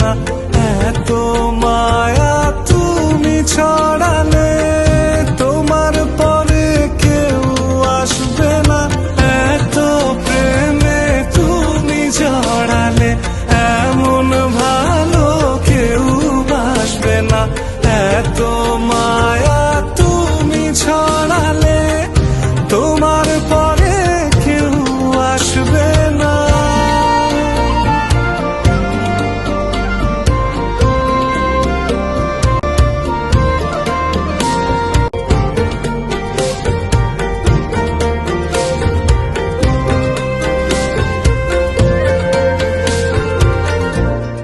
না, এত মায়া তুমি ছড়ালে তোমার পরে কেউ আসবে না, এত প্রেমে তুমি জড়ালে এমন ভালো কেউ বাসবে না, এত মায়া তুমি ছড়ালে তোমার পরে কেউ আসবে না।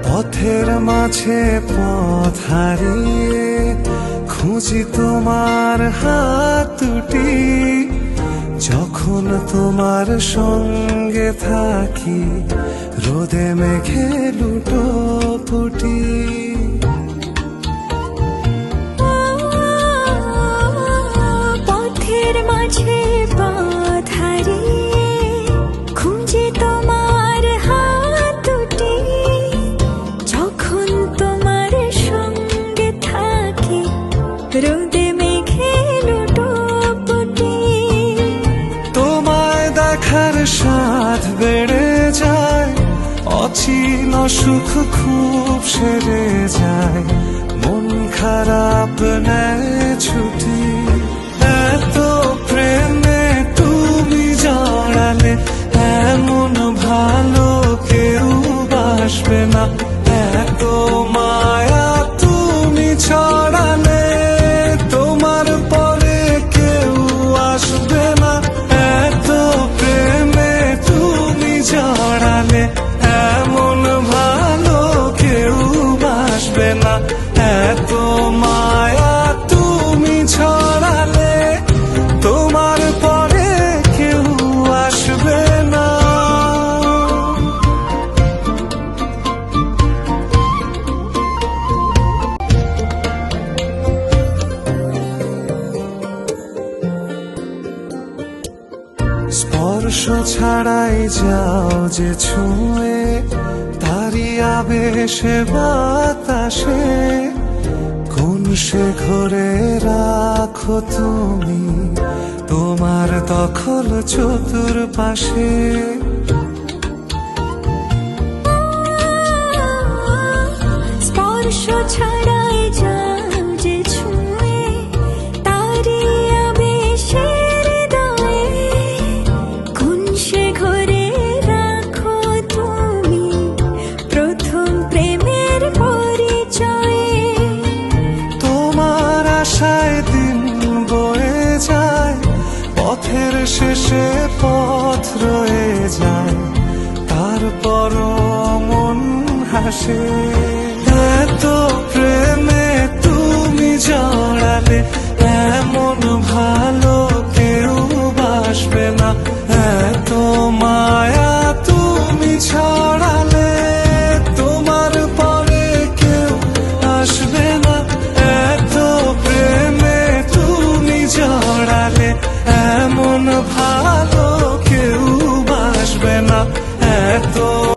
পথের মাঝে পথ হারিয়ে খুঁজি তোমার হাত দুটি, যখন তোমার সঙ্গে থাকি রোদে মেঘে লুটোপুটি। পথের মাঝে পথ হারিয়ে খুঁজি তোমার হাত দুটি, যখন তোমার সঙ্গে থাকি রোদে মেঘে লুটোপুটি। তোমায় দেখার স্বাদ বেড়ে যায়, অচিন সুখ খুব সেরে যায়, মন খারাপ নেয় ছুটি, এত প্রেমে তুমি জড়ালে এমন ভালো কেউ বাসবে না, এত মায়া তুমি ছড়ালে তোমার পরে কেউ আসবে না, এত প্রেমে তুমি জড়ালে এমন ভালো কেউ বাসবে না, এত মায়া তুমি ছড়ালে তোমার পরে কেউ আসবে না। স্পর্শ ছাড়াই যাও যে ছুঁয়ে, তারি আবেশে বাতাসে কোন সে ঘরে রাখো তুমি তোমার দখল চতুর্পাশে। স্পর্শ ছাড়াই যাও যে ছুঁয়ে, তারি আবেশে হৃদয়ে কোন সে ঘরে রাখো তুমি প্রথম প্রেমের পরিচয়ে। তোমার আশায় দিন বয়ে যায়, পথের শেষে পথ রয়ে যায়, তারপরও মন হাসে, এত প্রেমে তুমি